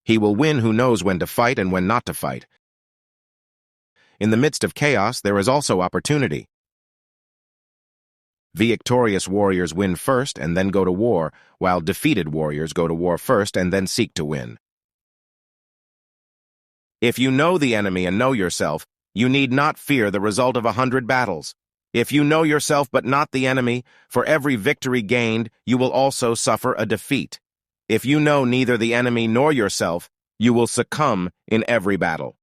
He will win who knows when to fight and when not to fight. In the midst of chaos, there is also opportunity. Victorious warriors win first and then go to war, while defeated warriors go to war first and then seek to win. If you know the enemy and know yourself, you need not fear the result of 100 battles. If you know yourself but not the enemy, for every victory gained, you will also suffer a defeat. If you know neither the enemy nor yourself, you will succumb in every battle.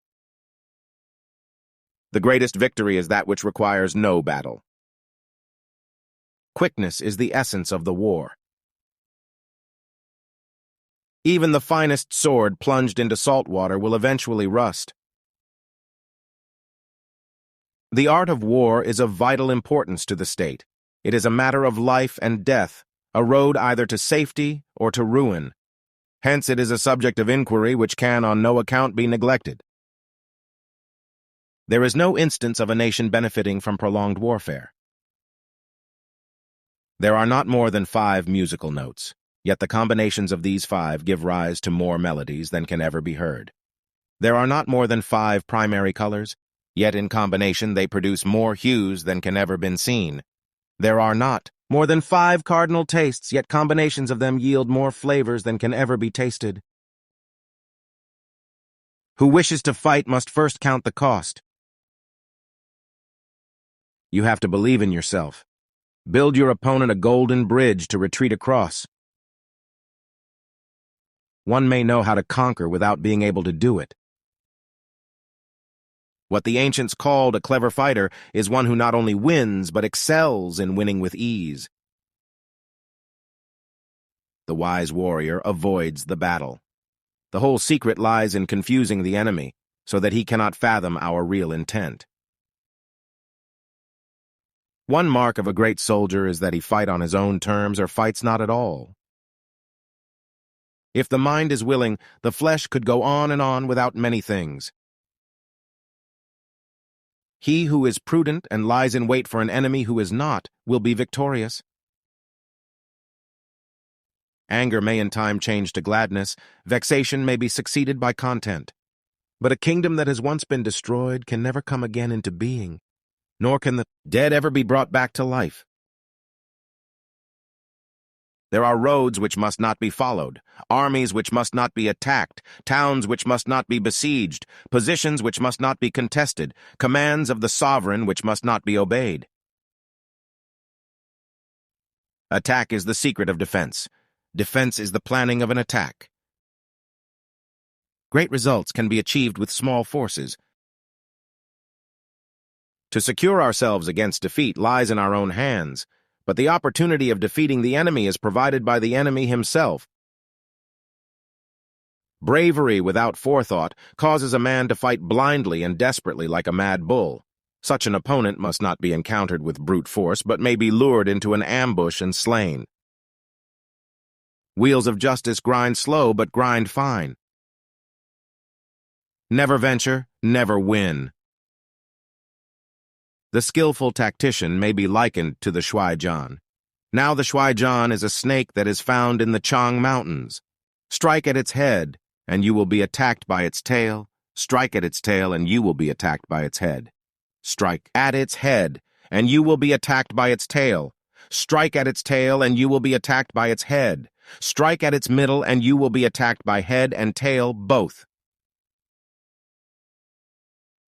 The greatest victory is that which requires no battle. Quickness is the essence of the war. Even the finest sword plunged into salt water will eventually rust. The art of war is of vital importance to the state. It is a matter of life and death, a road either to safety or to ruin. Hence, it is a subject of inquiry which can on no account be neglected. There is no instance of a nation benefiting from prolonged warfare. There are not more than 5 musical notes, yet the combinations of these 5 give rise to more melodies than can ever be heard. There are not more than 5 primary colors, yet in combination they produce more hues than can ever been seen. There are not more than 5 cardinal tastes, yet combinations of them yield more flavors than can ever be tasted. Who wishes to fight must first count the cost. You have to believe in yourself. Build your opponent a golden bridge to retreat across. One may know how to conquer without being able to do it. What the ancients called a clever fighter is one who not only wins, but excels in winning with ease. The wise warrior avoids the battle. The whole secret lies in confusing the enemy, so that he cannot fathom our real intent. One mark of a great soldier is that he fight on his own terms or fights not at all. If the mind is willing, the flesh could go on and on without many things. He who is prudent and lies in wait for an enemy who is not will be victorious. Anger may in time change to gladness, vexation may be succeeded by content. But a kingdom that has once been destroyed can never come again into being, nor can the dead ever be brought back to life. There are roads which must not be followed, armies which must not be attacked, towns which must not be besieged, positions which must not be contested, commands of the sovereign which must not be obeyed. Attack is the secret of defense. Defense is the planning of an attack. Great results can be achieved with small forces. To secure ourselves against defeat lies in our own hands, but the opportunity of defeating the enemy is provided by the enemy himself. Bravery without forethought causes a man to fight blindly and desperately like a mad bull. Such an opponent must not be encountered with brute force, but may be lured into an ambush and slain. Wheels of justice grind slow, but grind fine. Never venture, never win. The skillful tactician may be likened to the shuai-jan. Now the shuai-jan is a snake that is found in the Chang Mountains. Strike at its head, and you will be attacked by its tail. Strike at its tail, and you will be attacked by its head. Strike at its head, and you will be attacked by its tail. Strike at its tail, and you will be attacked by its head. Strike at its middle, and you will be attacked by head and tail both.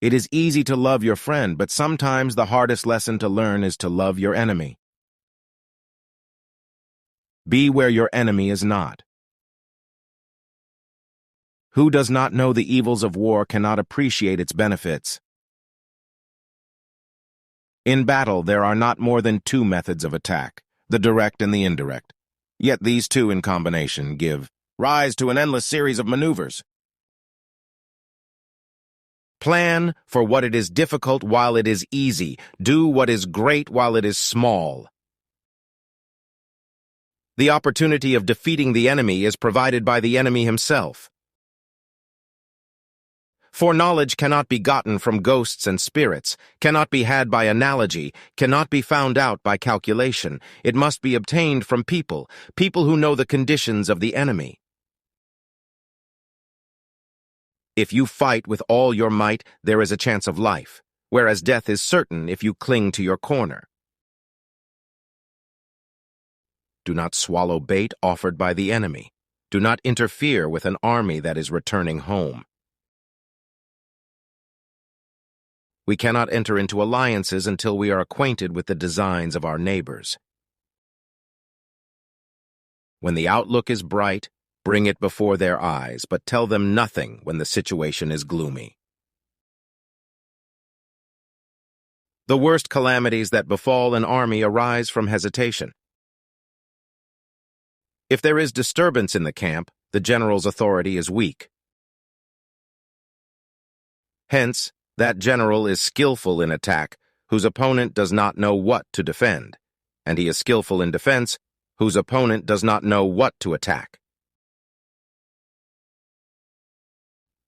It is easy to love your friend, but sometimes the hardest lesson to learn is to love your enemy. Be where your enemy is not. Who does not know the evils of war cannot appreciate its benefits. In battle, there are not more than 2 methods of attack, the direct and the indirect. Yet these 2 in combination give rise to an endless series of maneuvers. Plan for what it is difficult while it is easy. Do what is great while it is small. The opportunity of defeating the enemy is provided by the enemy himself. For knowledge cannot be gotten from ghosts and spirits, cannot be had by analogy, cannot be found out by calculation. It must be obtained from people who know the conditions of the enemy. If you fight with all your might, there is a chance of life, whereas death is certain if you cling to your corner. Do not swallow bait offered by the enemy. Do not interfere with an army that is returning home. We cannot enter into alliances until we are acquainted with the designs of our neighbors. When the outlook is bright, bring it before their eyes, but tell them nothing when the situation is gloomy. The worst calamities that befall an army arise from hesitation. If there is disturbance in the camp, the general's authority is weak. Hence, that general is skillful in attack, whose opponent does not know what to defend, and he is skillful in defense, whose opponent does not know what to attack.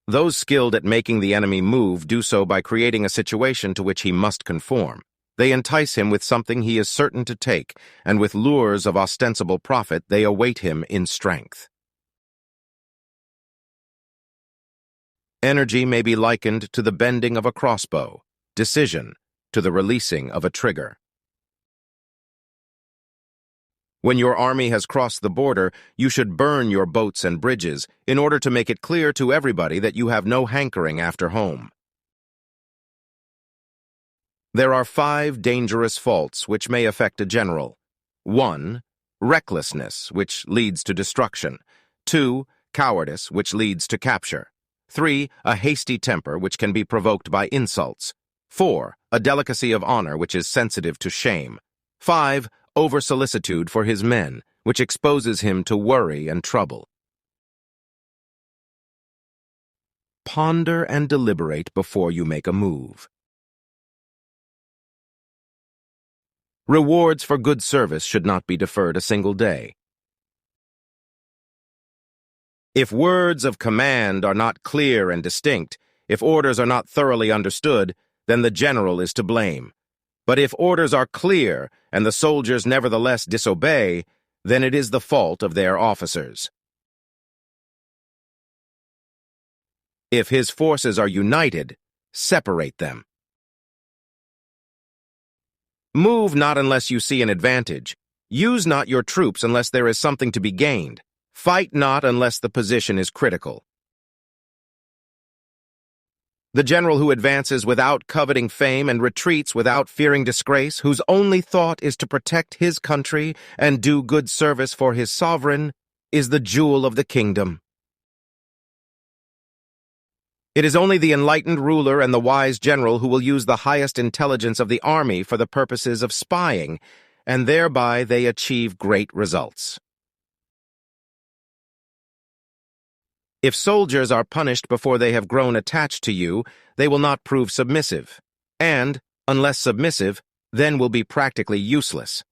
Those skilled at making the enemy move do so by creating a situation to which he must conform. They entice him with something he is certain to take, and with lures of ostensible profit they await him in strength. Energy may be likened to the bending of a crossbow, decision to the releasing of a trigger. When your army has crossed the border, you should burn your boats and bridges in order to make it clear to everybody that you have no hankering after home. There are 5 dangerous faults which may affect a general. 1. Recklessness, which leads to destruction. 2. Cowardice, which leads to capture. 3. A hasty temper, which can be provoked by insults. 4. A delicacy of honor, which is sensitive to shame. 5. Over-solicitude for his men, which exposes him to worry and trouble. Ponder and deliberate before you make a move. Rewards for good service should not be deferred a single day. If words of command are not clear and distinct, if orders are not thoroughly understood, then the general is to blame. But if orders are clear and the soldiers nevertheless disobey, then it is the fault of their officers. If his forces are united, separate them. Move not unless you see an advantage. Use not your troops unless there is something to be gained. Fight not unless the position is critical. The general who advances without coveting fame and retreats without fearing disgrace, whose only thought is to protect his country and do good service for his sovereign, is the jewel of the kingdom. It is only the enlightened ruler and the wise general who will use the highest intelligence of the army for the purposes of spying, and thereby they achieve great results. If soldiers are punished before they have grown attached to you, they will not prove submissive, and, unless submissive, then will be practically useless.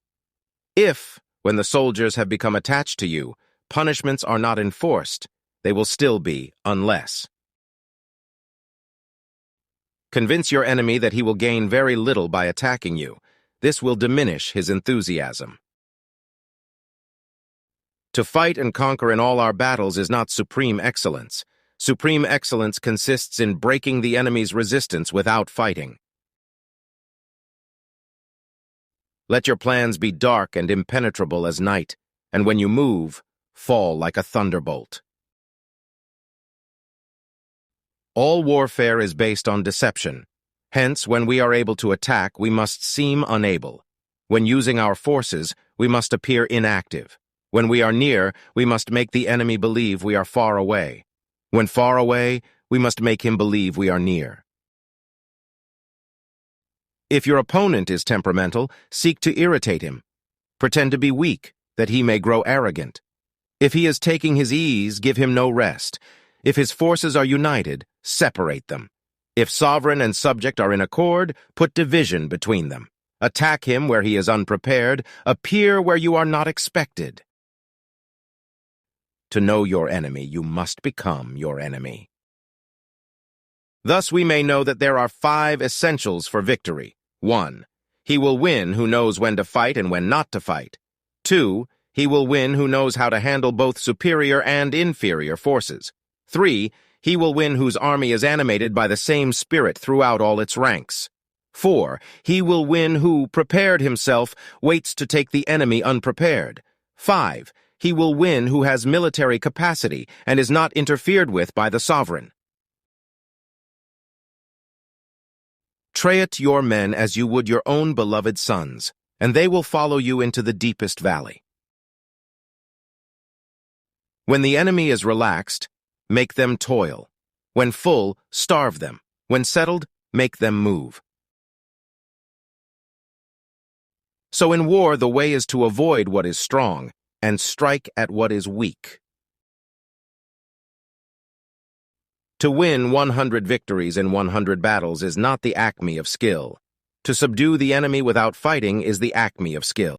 If, when the soldiers have become attached to you, punishments are not enforced, they will still be unless. Convince your enemy that he will gain very little by attacking you. This will diminish his enthusiasm. To fight and conquer in all our battles is not supreme excellence. Supreme excellence consists in breaking the enemy's resistance without fighting. Let your plans be dark and impenetrable as night, and when you move, fall like a thunderbolt. All warfare is based on deception. Hence, when we are able to attack, we must seem unable. When using our forces, we must appear inactive. When we are near, we must make the enemy believe we are far away. When far away, we must make him believe we are near. If your opponent is temperamental, seek to irritate him. Pretend to be weak, that he may grow arrogant. If he is taking his ease, give him no rest. If his forces are united, separate them. If sovereign and subject are in accord, put division between them. Attack him where he is unprepared, appear where you are not expected. To know your enemy, you must become your enemy. Thus we may know that there are 5 essentials for victory. 1. He will win who knows when to fight and when not to fight. 2. He will win who knows how to handle both superior and inferior forces. 3. He will win whose army is animated by the same spirit throughout all its ranks. 4. He will win who, prepared himself, waits to take the enemy unprepared. 5. He will win who has military capacity and is not interfered with by the sovereign. Treat your men as you would your own beloved sons, and they will follow you into the deepest valley. When the enemy is relaxed, make them toil. When full, starve them. When settled, make them move. So in war, the way is to avoid what is strong and strike at what is weak. To win 100 victories in 100 battles is not the acme of skill. To subdue the enemy without fighting is the acme of skill.